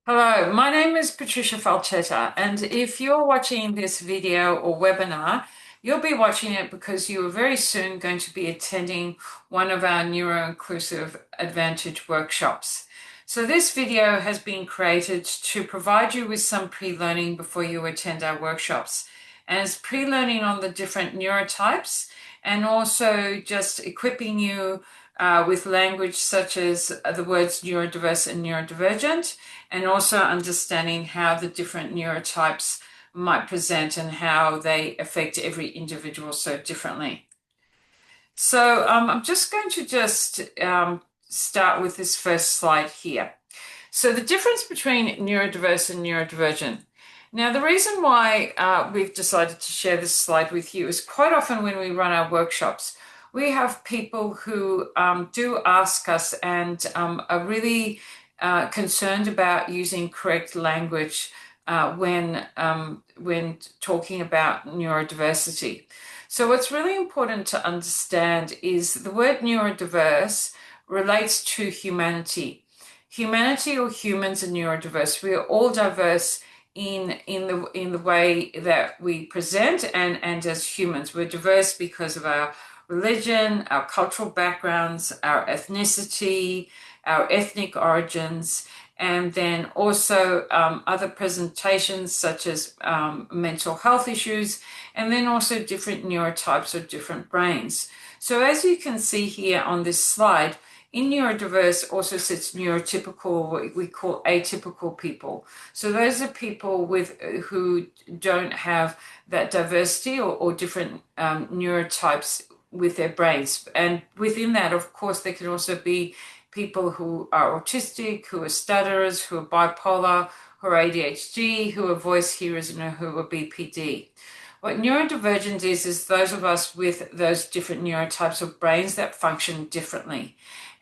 Hello, my name is Patricia Falchetta, and if you're watching this video or webinar, you'll be watching it because you are very soon going to be attending one of our Neuro-Inclusive Advantage workshops. So this video has been created to provide you with some pre-learning before you attend our workshops. And it's pre-learning on the different neurotypes and also just equipping you with language such as the words neurodiverse and neurodivergent, and also understanding how the different neurotypes might present and how they affect every individual so differently. So I'm just going to start with this first slide here. So the difference between neurodiverse and neurodivergent. Now, the reason why we've decided to share this slide with you is quite often when we run our workshops, we have people who do ask us and are really concerned about using correct language when talking about neurodiversity. So what's really important to understand is the word neurodiverse relates to humanity. Humanity or humans are neurodiverse. We are all diverse in the way that we present and as humans. We're diverse because of our religion, our cultural backgrounds, our ethnicity, our ethnic origins, and then also other presentations such as mental health issues, and then also different neurotypes or different brains. So as you can see here on this slide, in neurodiverse also sits neurotypical, what we call atypical people. So those are people who don't have that diversity or different neurotypes with their brains. And within that, of course, there can also be people who are autistic, who are stutterers, who are bipolar, who are ADHD, who are voice hearers, and who are BPD. What neurodivergent is those of us with those different neurotypes of brains that function differently.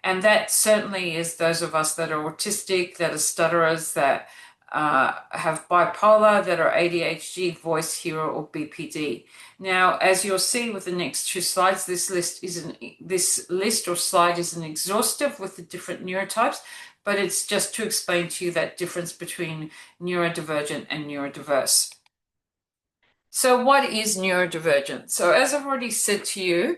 And that certainly is those of us that are autistic, that are stutterers, that have bipolar, that are ADHD, voice hearer, or BPD. Now, as you'll see with the next two slides, this list or slide isn't exhaustive with the different neurotypes, but it's just to explain to you that difference between neurodivergent and neurodiverse. So what is neurodivergent? So as I've already said to you,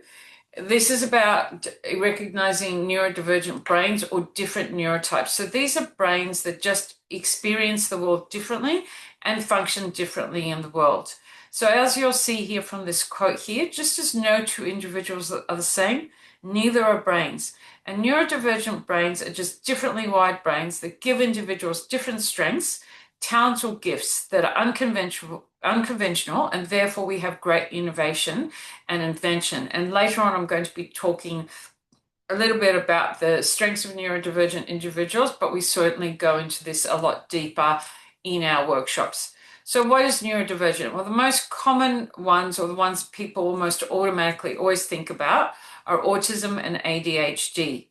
this is about recognizing neurodivergent brains or different neurotypes. So these are brains that just experience the world differently and function differently in the world. So as you'll see here from this quote here, just as no two individuals are the same, neither are brains. And neurodivergent brains are just differently wired brains that give individuals different strengths, talents, or gifts that are unconventional, and therefore we have great innovation and invention. And later on, I'm going to be talking a little bit about the strengths of neurodivergent individuals, but we certainly go into this a lot deeper in our workshops. So what is neurodivergent? Well, the most common ones, or the ones people almost automatically always think about, are autism and ADHD.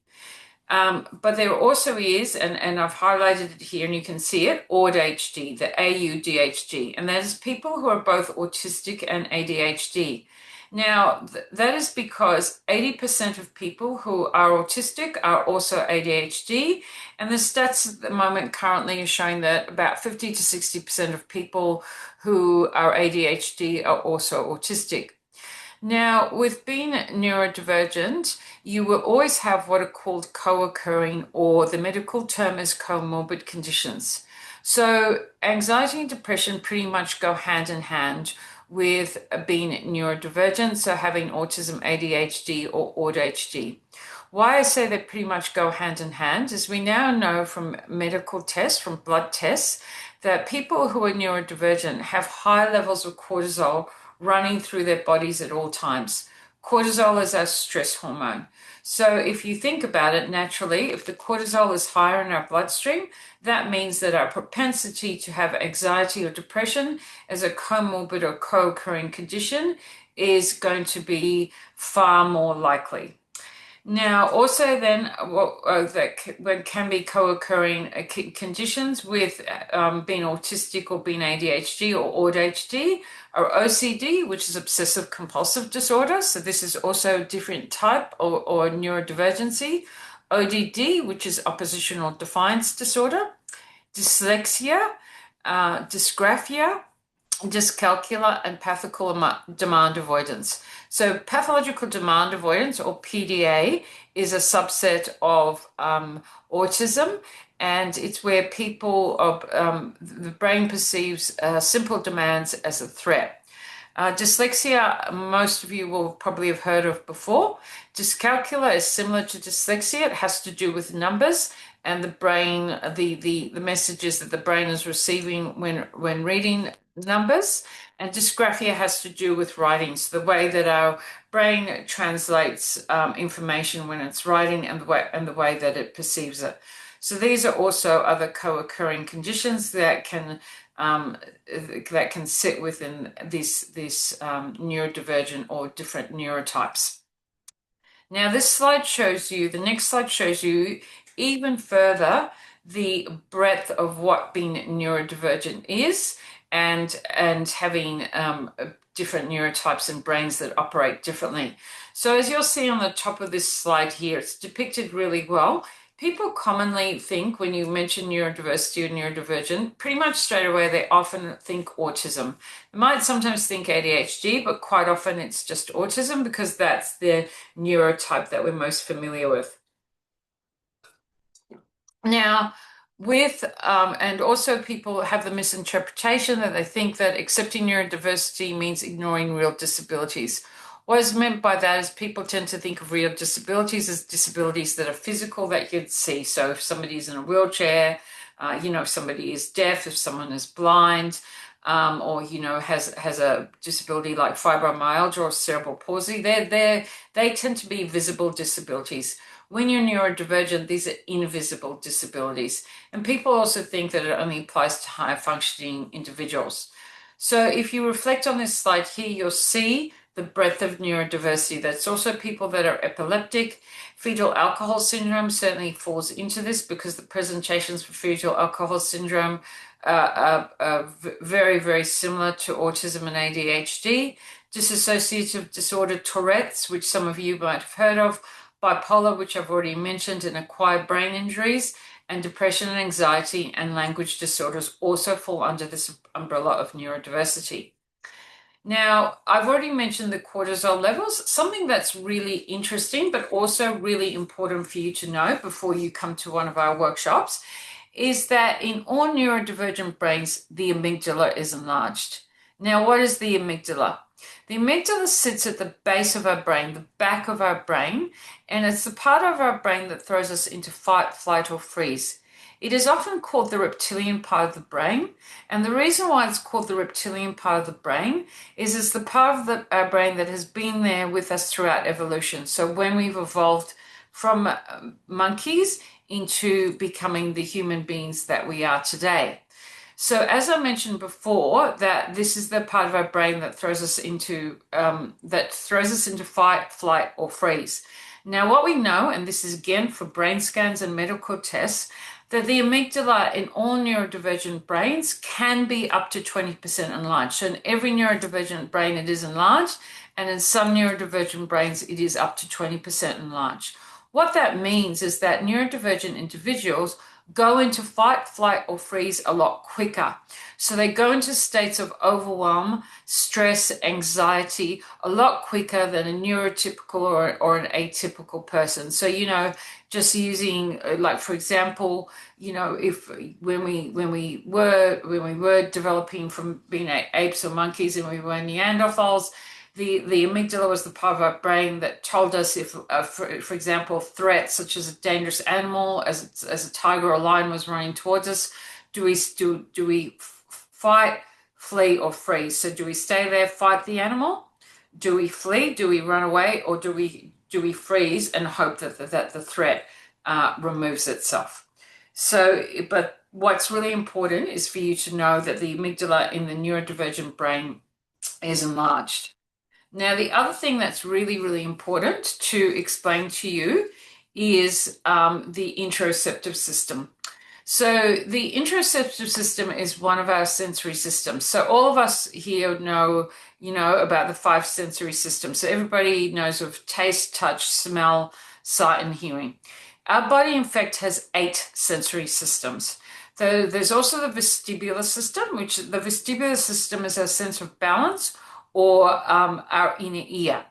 But there also is, and I've highlighted it here and you can see it, AUDHD, the AUDHD, and that is people who are both autistic and ADHD. Now, that is because 80% of people who are autistic are also ADHD, and the stats at the moment currently are showing that about 50 to 60% of people who are ADHD are also autistic. Now, with being neurodivergent, you will always have what are called co-occurring, or the medical term is comorbid conditions. So anxiety and depression pretty much go hand in hand with being neurodivergent, so having autism, ADHD, or AUDHD. Why I say they pretty much go hand in hand is we now know from medical tests, from blood tests, that people who are neurodivergent have high levels of cortisol running through their bodies at all times. Cortisol is our stress hormone. So if you think about it naturally, if the cortisol is higher in our bloodstream, that means that our propensity to have anxiety or depression as a comorbid or co-occurring condition is going to be far more likely. Now, also then, what can be co-occurring conditions with being autistic or being ADHD or ADHD are OCD, which is obsessive compulsive disorder. So this is also a different type or neurodivergency. ODD, which is oppositional defiance disorder. dyslexia, dysgraphia, dyscalculia, and pathological demand avoidance. So pathological demand avoidance, or PDA, is a subset of autism, and it's where the brain perceives simple demands as a threat. Dyslexia, most of you will probably have heard of before. Dyscalculia is similar to dyslexia. It has to do with numbers and the brain, the messages that the brain is receiving when reading numbers. And dysgraphia has to do with writing, so the way that our brain translates information when it's writing and the way that it perceives it. So these are also other co-occurring conditions that can sit within this neurodivergent or different neurotypes. Now, the next slide shows you even further the breadth of what being neurodivergent is, and having different neurotypes and brains that operate differently. So as you'll see on the top of this slide here, it's depicted really well. People commonly think, when you mention neurodiversity or neurodivergent, pretty much straight away they often think autism. They might sometimes think ADHD, but quite often it's just autism because that's the neurotype that we're most familiar with. Now, and also people have the misinterpretation that they think that accepting neurodiversity means ignoring real disabilities. What is meant by that is people tend to think of real disabilities as disabilities that are physical that you'd see. So if somebody's in a wheelchair, if somebody is deaf, if someone is blind, or has a disability like fibromyalgia or cerebral palsy, they tend to be visible disabilities. When you're neurodivergent, these are invisible disabilities. And people also think that it only applies to higher functioning individuals. So if you reflect on this slide here, you'll see the breadth of neurodiversity. That's also people that are epileptic. Fetal alcohol syndrome certainly falls into this because the presentations for fetal alcohol syndrome are very, very similar to autism and ADHD. Dissociative disorder, Tourette's, which some of you might have heard of, bipolar, which I've already mentioned, and acquired brain injuries, and depression and anxiety and language disorders also fall under this umbrella of neurodiversity. Now, I've already mentioned the cortisol levels. Something that's really interesting, but also really important for you to know before you come to one of our workshops, is that in all neurodivergent brains, the amygdala is enlarged. Now, what is the amygdala? The amygdala sits at the base of our brain, the back of our brain, and it's the part of our brain that throws us into fight, flight, or freeze. It is often called the reptilian part of the brain, and the reason why it's called the reptilian part of the brain is it's the part of our brain that has been there with us throughout evolution. So when we've evolved from monkeys into becoming the human beings that we are today. So as I mentioned before, that this is the part of our brain that throws us into fight, flight, or freeze. Now, what we know, and this is again for brain scans and medical tests, that the amygdala in all neurodivergent brains can be up to 20% enlarged. So in every neurodivergent brain, it is enlarged, and in some neurodivergent brains, it is up to 20% enlarged. What that means is that neurodivergent individuals go into fight, flight, or freeze a lot quicker. So they go into states of overwhelm, stress, anxiety a lot quicker than a neurotypical or an atypical person. So, just using, like, for example, if when we were developing from being apes or monkeys and we were Neanderthals, the amygdala was the part of our brain that told us if, for example, threats such as a dangerous animal, as a tiger or lion was running towards us, do we fight, flee, or freeze? So do we stay there, fight the animal? Do we flee? Do we run away? Or do we freeze and hope that the threat removes itself? So, but what's really important is for you to know that the amygdala in the neurodivergent brain is enlarged. Now, the other thing that's really, really important to explain to you is the interoceptive system. So the interoceptive system is one of our sensory systems. So all of us here know, about the 5 sensory systems. So everybody knows of taste, touch, smell, sight, and hearing. Our body, in fact, has 8 sensory systems. So there's also the vestibular system, which the vestibular system is our sense of balance or our inner ear.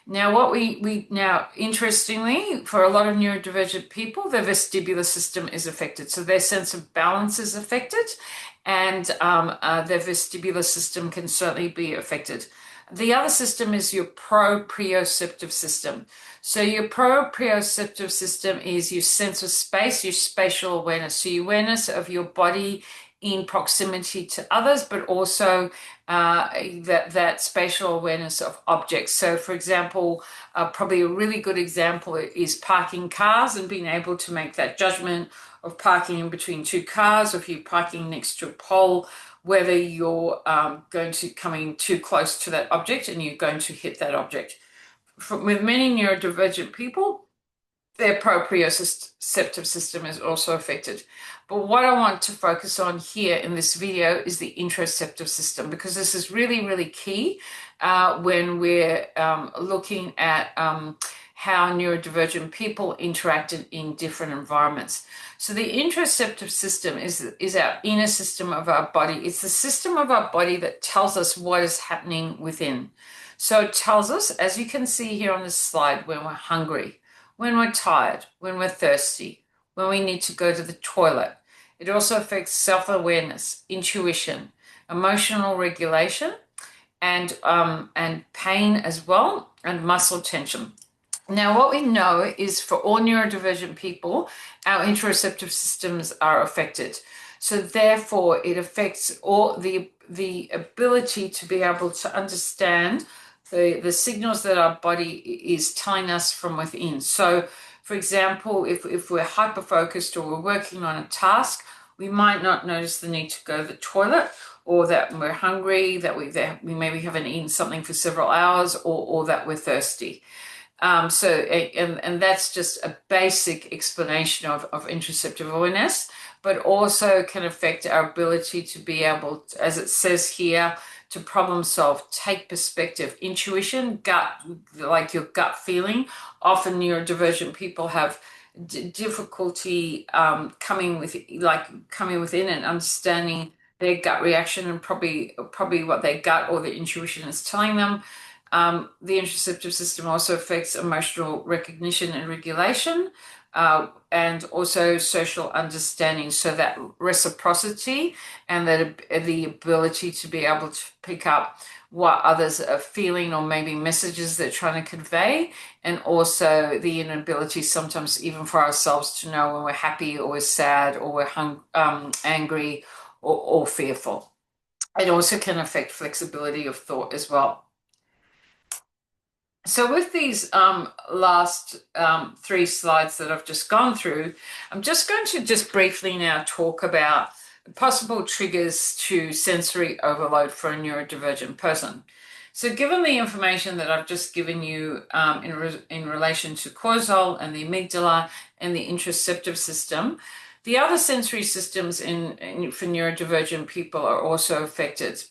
Now, what we now, interestingly, for a lot of neurodivergent people, their vestibular system is affected. So their sense of balance is affected, and their vestibular system can certainly be affected. The other system is your proprioceptive system. So your proprioceptive system is your sense of space, your spatial awareness. So your awareness of your body in proximity to others, but also that spatial awareness of objects. So, for example, probably a really good example is parking cars and being able to make that judgment of parking in between 2 cars, or if you're parking next to a pole, whether you're going to coming too close to that object and you're going to hit that object. With many neurodivergent people, their proprioceptive system is also affected. But what I want to focus on here in this video is the interoceptive system, because this is really, really key when we're looking at how neurodivergent people interact in different environments. So the interoceptive system is our inner system of our body. It's the system of our body that tells us what is happening within. So it tells us, as you can see here on this slide, when we're hungry, when we're tired, when we're thirsty, when we need to go to the toilet. It also affects self-awareness, intuition, emotional regulation, and pain as well, and muscle tension. Now, what we know is for all neurodivergent people, our interoceptive systems are affected. So therefore, it affects all the ability to be able to understand the signals that our body is telling us from within. So, for example, if we're hyper-focused or we're working on a task, we might not notice the need to go to the toilet, or that we're hungry, that we maybe haven't eaten something for several hours, or that we're thirsty. And that's just a basic explanation of interoceptive awareness, but also can affect our ability to be able to, as it says here, to problem solve, take perspective, intuition, gut, like your gut feeling. Often neurodivergent people have difficulty coming within and understanding their gut reaction, and probably what their gut or their intuition is telling them. The interoceptive system also affects emotional recognition and regulation, and also social understanding. So that reciprocity and the ability to be able to pick up what others are feeling, or maybe messages they're trying to convey, and also the inability sometimes even for ourselves to know when we're happy or we're sad or we're angry or fearful. It also can affect flexibility of thought as well. So with these last 3 slides that I've just gone through, I'm just going to just briefly now talk about possible triggers to sensory overload for a neurodivergent person. So given the information that I've just given you in relation to cortisol and the amygdala and the interoceptive system, the other sensory systems for neurodivergent people are also affected.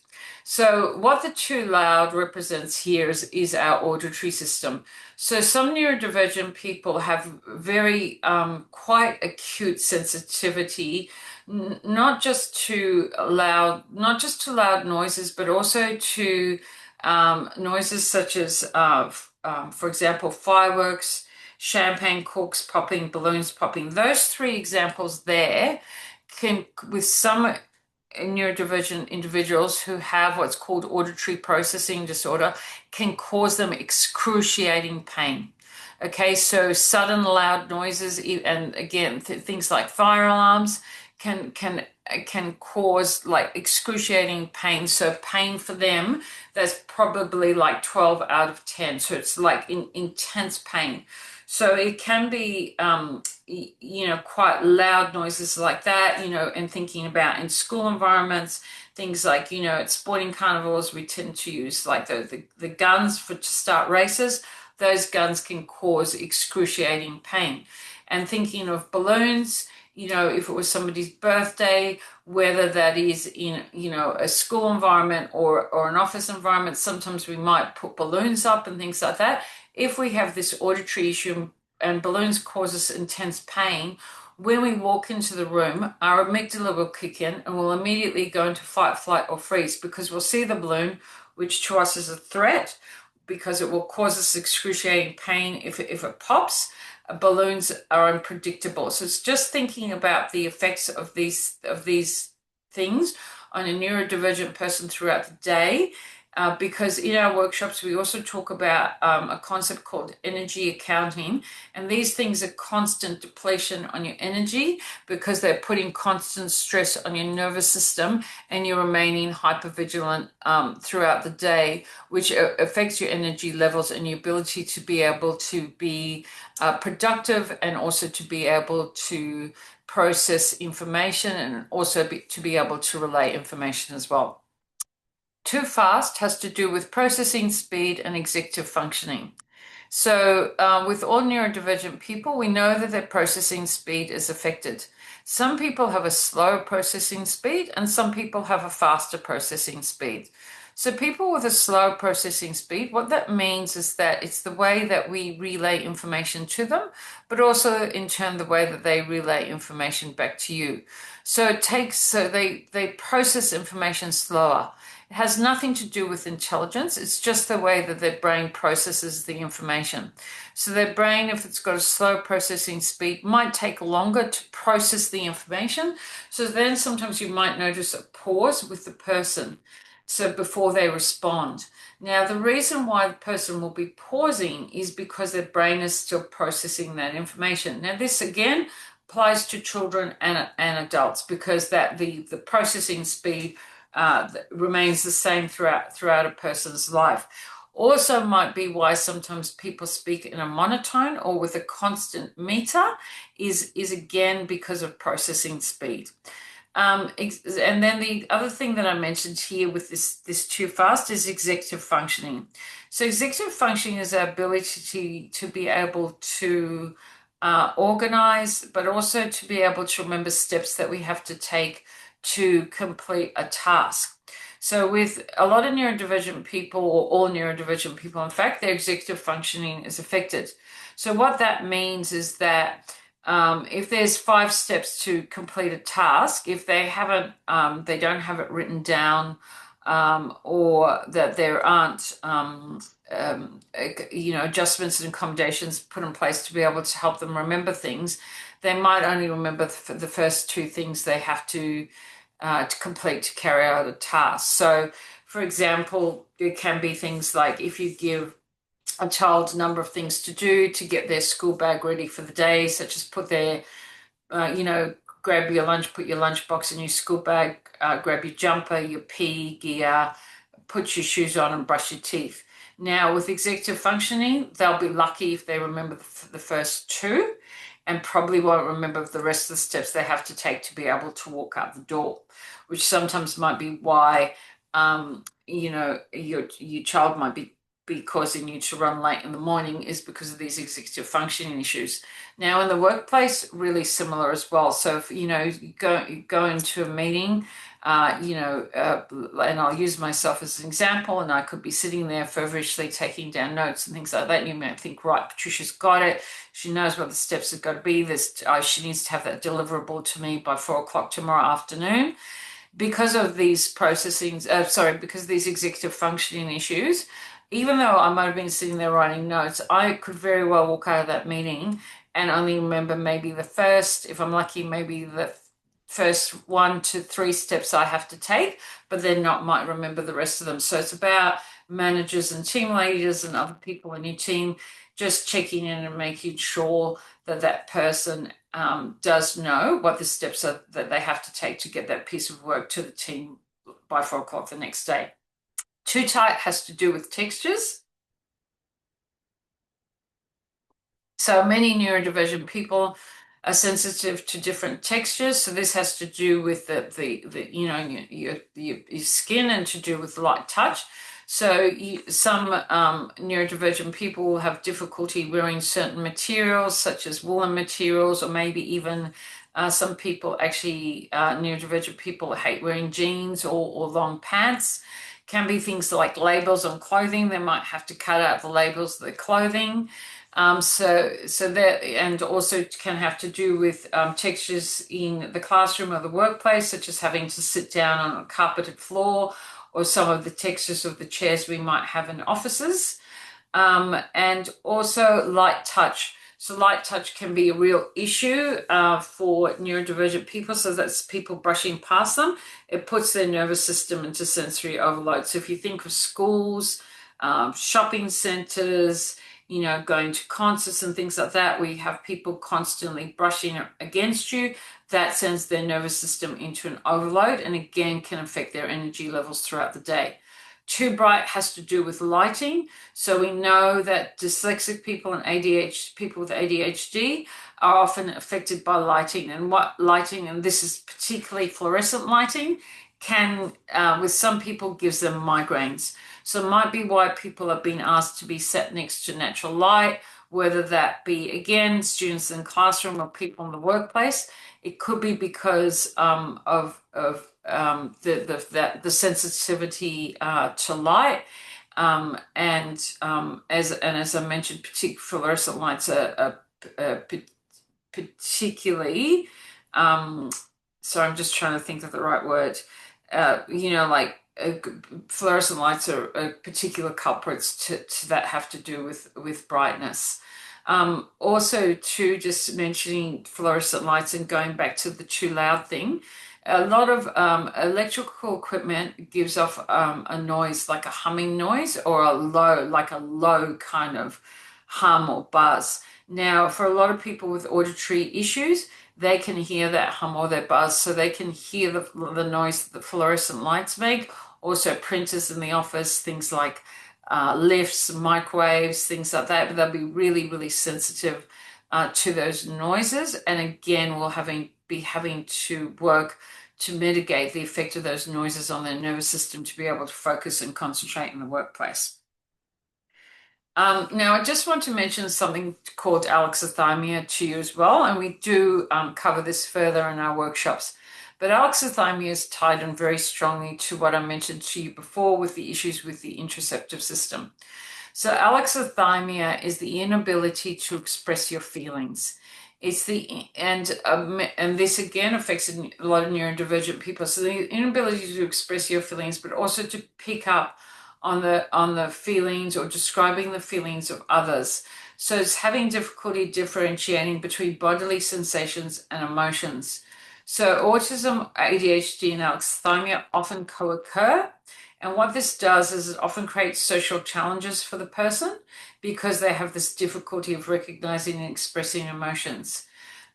So what the 2 loud represents here is our auditory system. So some neurodivergent people have very quite acute sensitivity, not just to loud noises, but also to noises such as, for example, fireworks, champagne corks popping, balloons popping. Those 3 examples there can, with some neurodivergent individuals who have what's called auditory processing disorder, can cause them excruciating pain. Okay, so sudden loud noises, and again, things like fire alarms can cause like excruciating pain. So pain for them, that's probably like 12 out of 10. So it's like intense pain. So it can be, quite loud noises like that, and thinking about in school environments, things like, at sporting carnivals, we tend to use like the guns to start races. Those guns can cause excruciating pain. And thinking of balloons, if it was somebody's birthday, whether that is in, a school environment or an office environment, sometimes we might put balloons up and things like that. If we have this auditory issue and balloons cause us intense pain, when we walk into the room, our amygdala will kick in and we'll immediately go into fight, flight, or freeze because we'll see the balloon, which to us is a threat, because it will cause us excruciating pain if it pops. Balloons are unpredictable. So it's just thinking about the effects of these things on a neurodivergent person throughout the day. Because in our workshops, we also talk about a concept called energy accounting. And these things are constant depletion on your energy because they're putting constant stress on your nervous system and you're remaining hypervigilant throughout the day, which affects your energy levels and your ability to be able to be productive and also to be able to process information and also to be able to relay information as well. Too fast has to do with processing speed and executive functioning. So, with all neurodivergent people, we know that their processing speed is affected. Some people have a slow processing speed, and some people have a faster processing speed. So, people with a slow processing speed, what that means is that it's the way that we relay information to them, but also in turn the way that they relay information back to you. So they process information slower. It has nothing to do with intelligence. It's just the way that their brain processes the information. So their brain, if it's got a slow processing speed, might take longer to process the information. So then sometimes you might notice a pause with the person, so before they respond. Now, the reason why the person will be pausing is because their brain is still processing that information. Now, this again applies to children and adults because the processing speed remains the same throughout a person's life. Also might be why sometimes people speak in a monotone or with a constant meter is again because of processing speed. And then the other thing that I mentioned here with this too fast is executive functioning. So executive functioning is our ability to be able to organize, but also to be able to remember steps that we have to take to complete a task. So with a lot of neurodivergent people, or all neurodivergent people, in fact, their executive functioning is affected. So what that means is that if there's 5 steps to complete a task, if they don't have it written down, or that there aren't, adjustments and accommodations put in place to be able to help them remember things, they might only remember the first 2 things they have to complete to carry out a task. So, for example, there can be things like if you give a child a number of things to do to get their school bag ready for the day, such as put their, grab your lunch, put your lunchbox in your school bag, grab your jumper, your PE gear, put your shoes on and brush your teeth. Now, with executive functioning, they'll be lucky if they remember the first 2 and probably won't remember the rest of the steps they have to take to be able to walk out the door, which sometimes might be why, your child might be causing you to run late in the morning is because of these executive functioning issues. Now, in the workplace, really similar as well. So if you go into a meeting, and I'll use myself as an example, and I could be sitting there feverishly taking down notes and things like that. And you might think, right, Patricia's got it. She knows what the steps have got to be. She needs to have that deliverable to me by 4 o'clock tomorrow afternoon. Because of these because of these executive functioning issues, even though I might have been sitting there writing notes, I could very well walk out of that meeting and only remember maybe if I'm lucky, maybe the first 1 to 3 steps I have to take, but then might remember the rest of them. So it's about managers and team leaders and other people in your team just checking in and making sure that person does know what the steps are that they have to take to get that piece of work to the team by 4 o'clock the next day. Too tight has to do with textures. So many neurodivergent people are sensitive to different textures. So this has to do with your skin and to do with light touch. So some neurodivergent people will have difficulty wearing certain materials, such as woolen materials, or maybe even some people actually, neurodivergent people hate wearing jeans or long pants. Can be things like labels on clothing. They might have to cut out the labels of their clothing. So that, and also can have to do with textures in the classroom or the workplace, such as having to sit down on a carpeted floor, or some of the textures of the chairs we might have in offices. And also light touch. So light touch can be a real issue for neurodivergent people. So that's people brushing past them. It puts their nervous system into sensory overload. So if you think of schools, shopping centers, going to concerts and things like that, where you have people constantly brushing against you, that sends their nervous system into an overload and again can affect their energy levels throughout the day. Too bright has to do with lighting. So we know that dyslexic people and ADHD, people with ADHD are often affected by lighting. And what lighting, and this is particularly fluorescent lighting, can, with some people, gives them migraines. So it might be why people have been asked to be sat next to natural light, whether that be, again, students in classroom or people in the workplace. It could be because of the sensitivity to light, as I mentioned, fluorescent lights are particularly. So I'm just trying to think of the right word. Like fluorescent lights are particular culprits to that have to do with brightness. Also, too, just mentioning fluorescent lights and going back to the too loud thing, a lot of electrical equipment gives off a noise like a humming noise or like a low kind of hum or buzz. Now, for a lot of people with auditory issues, they can hear that hum or that buzz, so they can hear the noise that the fluorescent lights make. Also, printers in the office, things like lifts, microwaves, things like that, but they'll be really, really sensitive to those noises. And again, we'll be having to work to mitigate the effect of those noises on their nervous system to be able to focus and concentrate in the workplace. Now, I just want to mention something called alexithymia to you as well, and we do cover this further in our workshops. But alexithymia is tied in very strongly to what I mentioned to you before with the issues with the interoceptive system. So alexithymia is the inability to express your feelings. And this again affects a lot of neurodivergent people. So the inability to express your feelings, but also to pick up on the feelings or describing the feelings of others. So it's having difficulty differentiating between bodily sensations and emotions. So autism, ADHD, and alexithymia often co-occur. And what this does is it often creates social challenges for the person because they have this difficulty of recognizing and expressing emotions.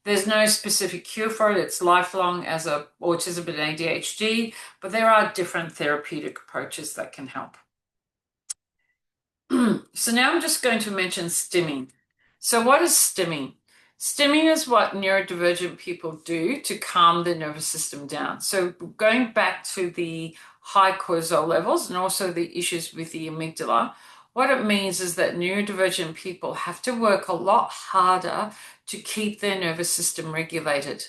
There's no specific cure for it. It's lifelong as a autism and ADHD, but there are different therapeutic approaches that can help. So now I'm just going to mention stimming. So what is stimming? Stimming is what neurodivergent people do to calm their nervous system down. So going back to the high cortisol levels and also the issues with the amygdala, what it means is that neurodivergent people have to work a lot harder to keep their nervous system regulated.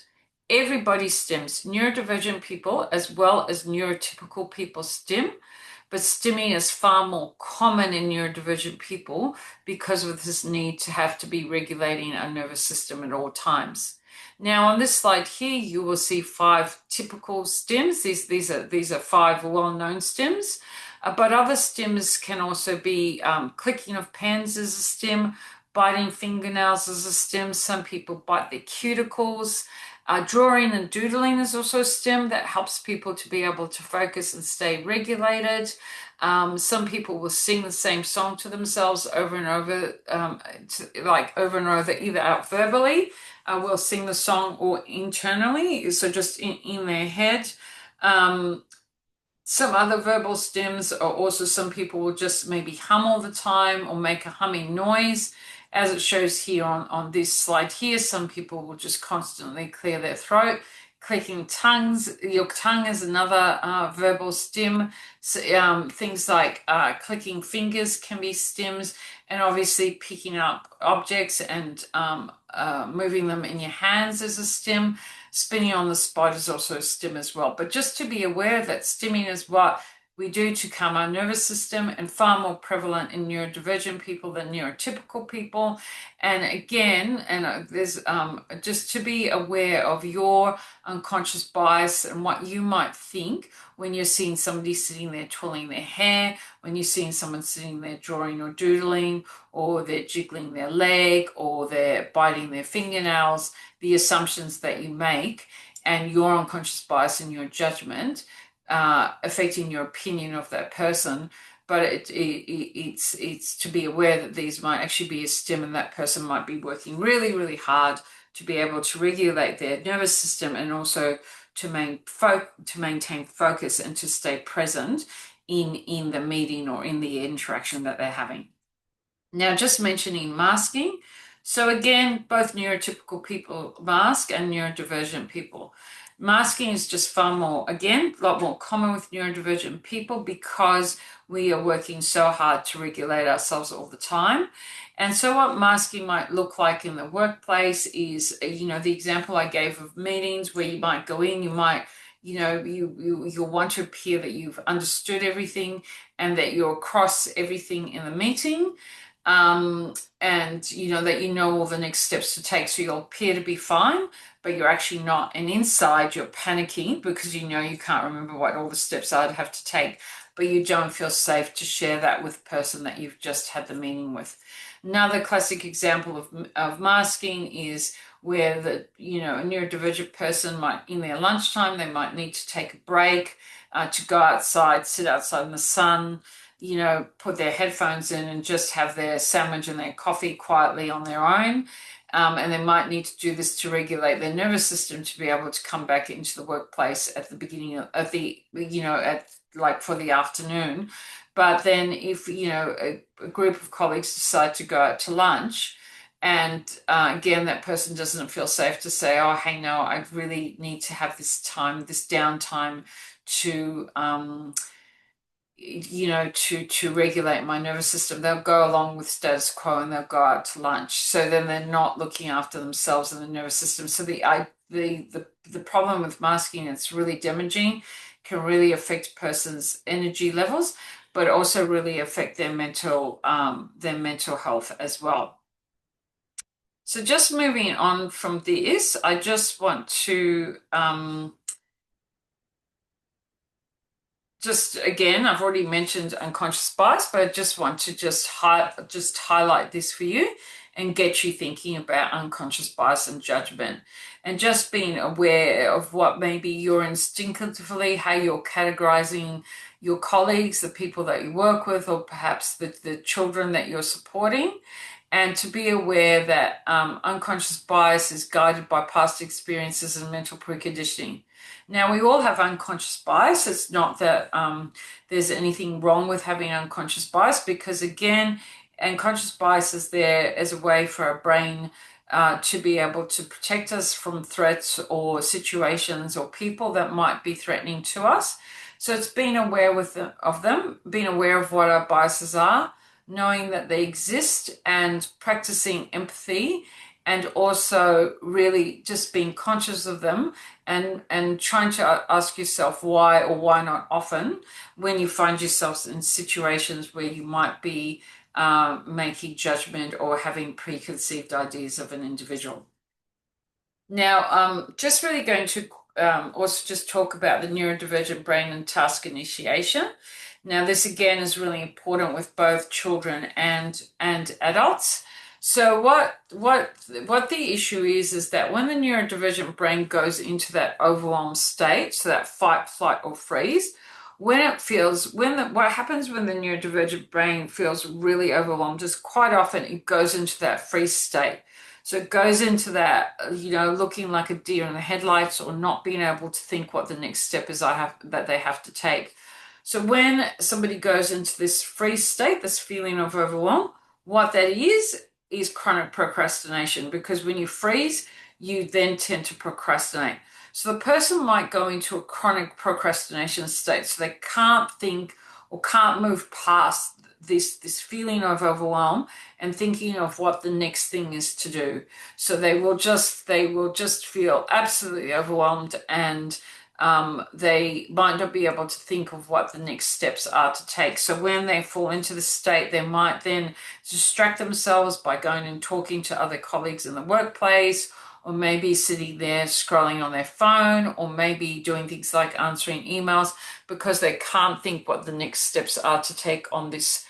Everybody stims. Neurodivergent people as well as neurotypical people stim, but stimming is far more common in neurodivergent people because of this need to have to be regulating our nervous system at all times. Now, on this slide here, you will see 5 typical stims. These are 5 well-known stims, but other stims can also be clicking of pens as a stim, biting fingernails as a stim. Some people bite their cuticles. Drawing and doodling is also a stim that helps people to be able to focus and stay regulated. Some people will sing the same song to themselves over and over, over and over, either out verbally, will sing the song, or internally, so just in their head. Some other verbal stims are also, some people will just maybe hum all the time or make a humming noise. As it shows here on this slide here, some people will just constantly clear their throat. Clicking tongues, your tongue is another verbal stim. So, things like clicking fingers can be stims, and obviously picking up objects and moving them in your hands is a stim. Spinning on the spot is also a stim as well. But just to be aware that stimming is what we do to calm our nervous system, and far more prevalent in neurodivergent people than neurotypical people. And again, there's just to be aware of your unconscious bias and what you might think when you're seeing somebody sitting there twirling their hair, when you're seeing someone sitting there drawing or doodling, or they're jiggling their leg, or they're biting their fingernails, the assumptions that you make and your unconscious bias and your judgment affecting your opinion of that person. But it's to be aware that these might actually be a stem, and that person might be working really, really hard to be able to regulate their nervous system, and also to maintain focus and to stay present in the meeting or in the interaction that they're having. Now, just mentioning masking. So again, both neurotypical people mask and neurodivergent people. Masking is just far more, again, a lot more common with neurodivergent people because we are working so hard to regulate ourselves all the time. And so what masking might look like in the workplace is, the example I gave of meetings where you might go in, you might, you'll want to appear that you've understood everything and that you're across everything in the meeting. And that all the next steps to take, so you'll appear to be fine, but you're actually not, and inside you're panicking because you can't remember what all the steps are to have to take, but you don't feel safe to share that with the person that you've just had the meeting with. Another classic example of masking is where a neurodivergent person might, in their lunchtime, they might need to take a break, to go outside, sit outside in the sun, put their headphones in and just have their sandwich and their coffee quietly on their own. And they might need to do this to regulate their nervous system to be able to come back into the workplace at the beginning of the, for the afternoon. But then if, a group of colleagues decide to go out to lunch, and again, that person doesn't feel safe to say, oh, hey, no, I really need to have this downtime to, to regulate my nervous system, they'll go along with status quo and they'll go out to lunch. So then they're not looking after themselves and the nervous system. So the problem with masking, it's really damaging, can really affect a person's energy levels, but also really affect their mental health as well. So just moving on from this, I just want to again, I've already mentioned unconscious bias, but I just want to just highlight this for you and get you thinking about unconscious bias and judgment, and just being aware of what maybe you're instinctively, how you're categorizing your colleagues, the people that you work with, or perhaps the children that you're supporting, and to be aware that unconscious bias is guided by past experiences and mental preconditioning. Now, we all have unconscious bias. It's not that there's anything wrong with having unconscious bias, because again, unconscious bias is there as a way for our brain to be able to protect us from threats or situations or people that might be threatening to us. So it's being aware of them, being aware of what our biases are, knowing that they exist, and practicing empathy, and also really just being conscious of them, and trying to ask yourself why or why not often when you find yourselves in situations where you might be making judgment or having preconceived ideas of an individual. Now, just really going to also just talk about the neurodivergent brain and task initiation. Now, this again is really important with both children and adults. So what the issue is that when the neurodivergent brain goes into that overwhelmed state, so that fight, flight, or freeze, what happens when the neurodivergent brain feels really overwhelmed is quite often it goes into that freeze state. So it goes into that, looking like a deer in the headlights, or not being able to think what the next step is that they have to take. So when somebody goes into this freeze state, this feeling of overwhelm, what that is chronic procrastination, because when you freeze, you then tend to procrastinate. So the person might go into a chronic procrastination state, so they can't think or can't move past this feeling of overwhelm and thinking of what the next thing is to do. So they will just feel absolutely overwhelmed, and they might not be able to think of what the next steps are to take. So when they fall into the state, they might then distract themselves by going and talking to other colleagues in the workplace, or maybe sitting there scrolling on their phone, or maybe doing things like answering emails because they can't think what the next steps are to take on this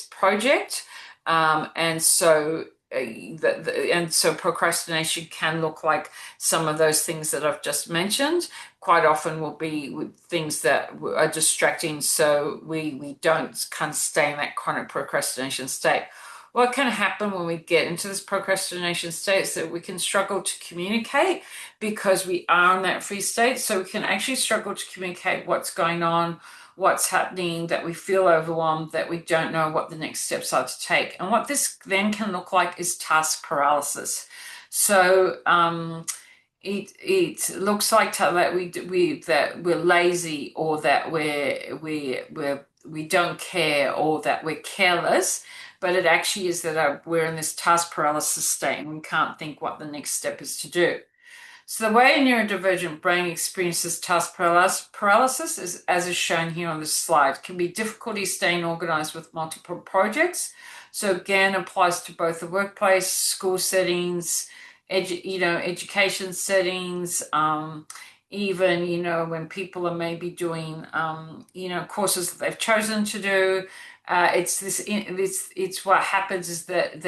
project. And so procrastination can look like some of those things that I've just mentioned. Quite often will be with things that are distracting, so we don't kind of stay in that chronic procrastination state. What can happen when we get into this procrastination state is that we can struggle to communicate because we are in that free state. So we can actually struggle to communicate what's going on, what's happening, that we feel overwhelmed, that we don't know what the next steps are to take. And what this then can look like is task paralysis. So it looks like that we're lazy, or that we don't care, or that we're careless. But it actually is that we're in this task paralysis state and we can't think what the next step is to do. So the way a neurodivergent brain experiences task paralysis is, as is shown here on this slide, can be difficulty staying organized with multiple projects. So again, applies to both the workplace, school settings, education settings, even, when people are maybe doing, courses that they've chosen to do. It's what happens is that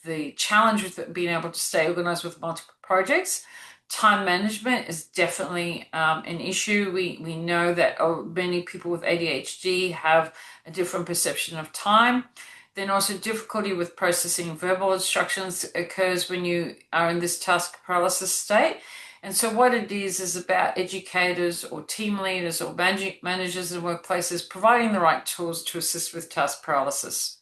the challenge with being able to stay organized with multiple projects. Time management is definitely an issue. We know that many people with ADHD have a different perception of time. Then also difficulty with processing verbal instructions occurs when you are in this task paralysis state. And so what it is about educators or team leaders or managers in workplaces providing the right tools to assist with task paralysis.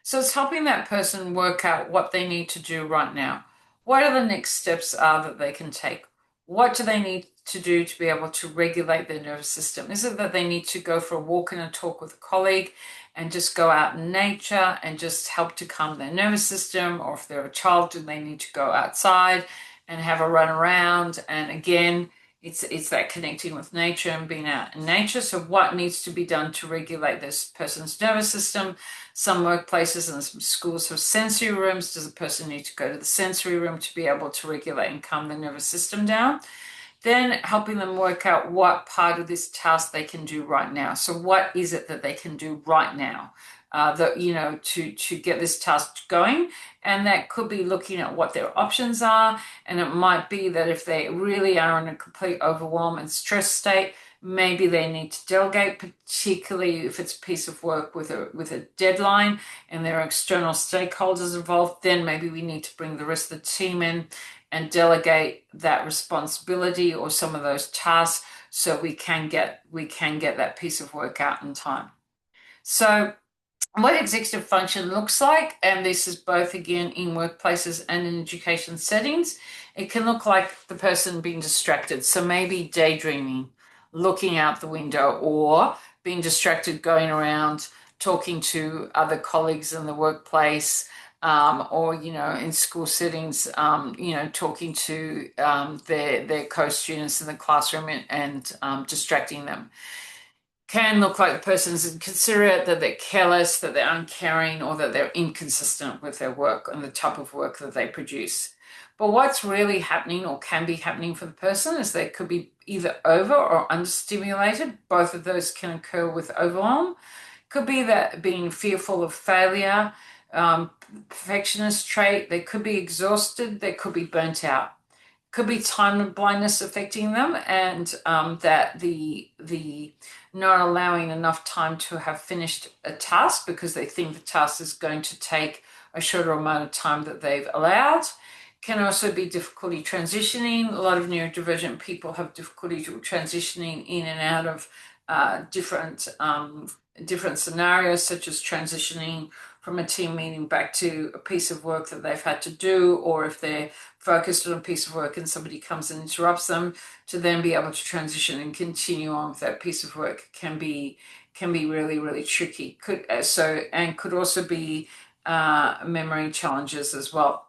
So it's helping that person work out what they need to do right now. What are the next steps are that they can take? What do they need to do to be able to regulate their nervous system? Is it that they need to go for a walk and a talk with a colleague and just go out in nature and just help to calm their nervous system? Or if they're a child, do they need to go outside and have a run around? And again, it's that connecting with nature and being out in nature. So what needs to be done to regulate this person's nervous system? Some workplaces and some schools have sensory rooms. Does a person need to go to the sensory room to be able to regulate and calm the nervous system down? Then helping them work out what part of this task they can do right now. So what is it that they can do right now? To get this task going. And that could be looking at what their options are. And it might be that if they really are in a complete overwhelm and stress state, maybe they need to delegate, particularly if it's a piece of work with a deadline and there are external stakeholders involved. Then maybe we need to bring the rest of the team in and delegate that responsibility or some of those tasks so we can get that piece of work out in time. So what executive function looks like, and this is both again in workplaces and in education settings, it can look like the person being distracted. So maybe daydreaming, looking out the window, or being distracted going around talking to other colleagues in the workplace, or in school settings, talking to their co-students in the classroom and distracting them. Can look like the person's inconsiderate, that they're careless, that they're uncaring, or that they're inconsistent with their work and the type of work that they produce. But what's really happening or can be happening for the person is they could be either over or understimulated. Both of those can occur with overwhelm. Could be that being fearful of failure, perfectionist trait. They could be exhausted. They could be burnt out. Could be time blindness affecting them, and that the not allowing enough time to have finished a task because they think the task is going to take a shorter amount of time that they've allowed. Can also be difficulty transitioning. A lot of neurodivergent people have difficulty transitioning in and out of different scenarios, such as transitioning from a team meeting back to a piece of work that they've had to do, or if they're focused on a piece of work and somebody comes and interrupts them, to then be able to transition and continue on with that piece of work can be really, really tricky. Could also be memory challenges as well.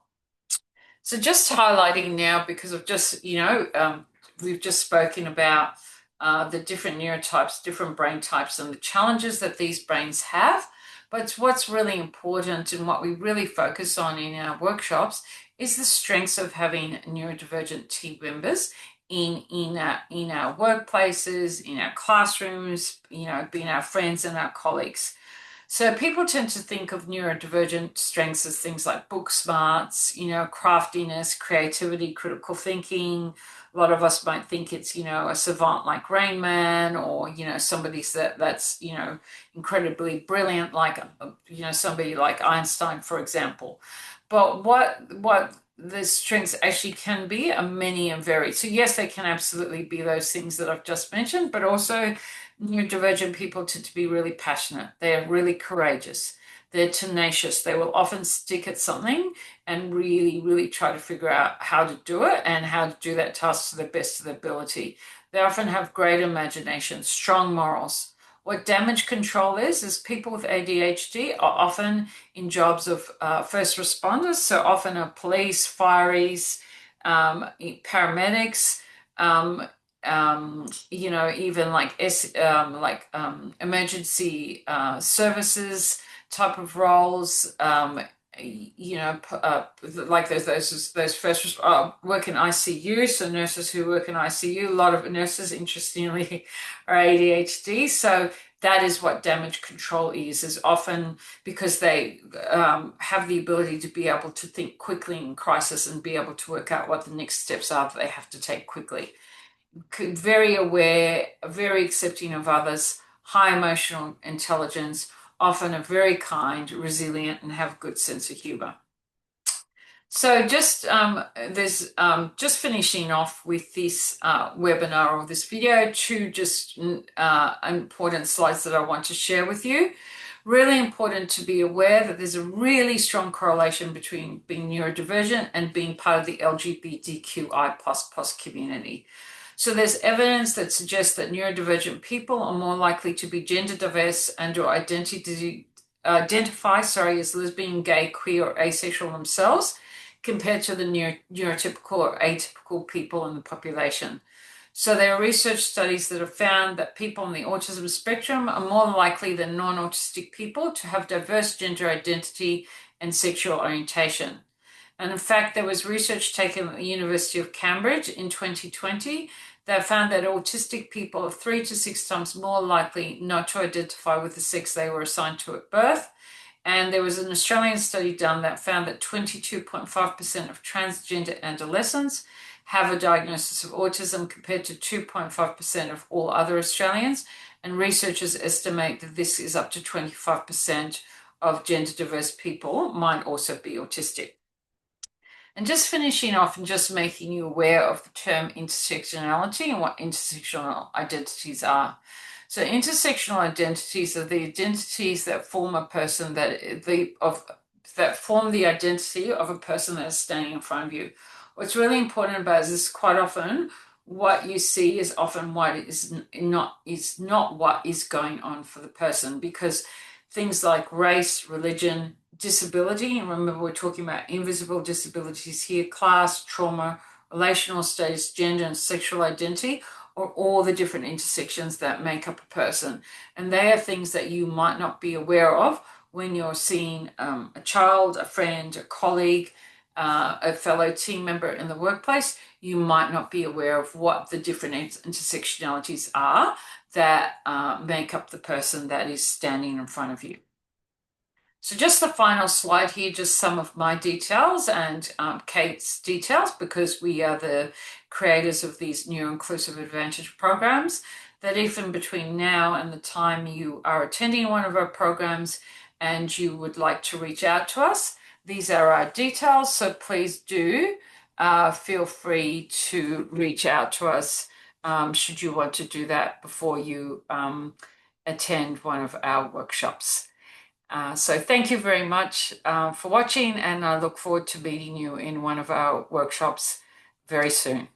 So just highlighting now, because of just, we've just spoken about the different neurotypes, different brain types, and the challenges that these brains have. But what's really important and what we really focus on in our workshops is the strengths of having neurodivergent team members in our workplaces, in our classrooms, being our friends and our colleagues. So people tend to think of neurodivergent strengths as things like book smarts, craftiness, creativity, critical thinking. A lot of us might think it's, a savant like Rain Man, or, somebody that's, incredibly brilliant, like, somebody like Einstein, for example. But what the strengths actually can be are many and varied. So yes, they can absolutely be those things that I've just mentioned, but also neurodivergent people tend to be really passionate. They're really courageous. They're tenacious. They will often stick at something and really, really try to figure out how to do it and how to do that task to the best of their ability. They often have great imagination, strong morals. What damage control is people with ADHD are often in jobs of first responders, so often are police, fireys, paramedics, even emergency services type of roles. Like those first work in ICU. So nurses who work in ICU, a lot of nurses, interestingly, are ADHD. So that is what damage control is often because they have the ability to be able to think quickly in crisis and be able to work out what the next steps are that they have to take quickly. Very aware, very accepting of others, high emotional intelligence, often are very kind, resilient, and have a good sense of humor. So just finishing off with this webinar or this video, two just important slides that I want to share with you. Really important to be aware that there's a really strong correlation between being neurodivergent and being part of the LGBTQI++ community. So there's evidence that suggests that neurodivergent people are more likely to be gender diverse and or identify as lesbian, gay, queer, or asexual themselves compared to the neurotypical or atypical people in the population. So there are research studies that have found that people on the autism spectrum are more likely than non-autistic people to have diverse gender identity and sexual orientation. And in fact, there was research taken at the University of Cambridge in 2020 that found that autistic people are 3 to 6 times more likely not to identify with the sex they were assigned to at birth. And there was an Australian study done that found that 22.5% of transgender adolescents have a diagnosis of autism compared to 2.5% of all other Australians. And researchers estimate that this is up to 25% of gender diverse people might also be autistic. And just finishing off and just making you aware of the term intersectionality and what intersectional identities are. So intersectional identities are the identities that form a person that form the identity of a person that is standing in front of you. What's really important about this is quite often what you see is often what is not what is going on for the person, because things like race, religion, disability, and remember we're talking about invisible disabilities here, class, trauma, relational status, gender, and sexual identity, or all the different intersections that make up a person. And they are things that you might not be aware of when you're seeing a child, a friend, a colleague, a fellow team member in the workplace. You might not be aware of what the different intersectionalities are that make up the person that is standing in front of you. So just the final slide here, just some of my details and Kate's details, because we are the creators of these new Inclusive Advantage programs, that even between now and the time you are attending one of our programs and you would like to reach out to us, these are our details. So please do feel free to reach out to us should you want to do that before you attend one of our workshops. So thank you very much for watching, and I look forward to meeting you in one of our workshops very soon.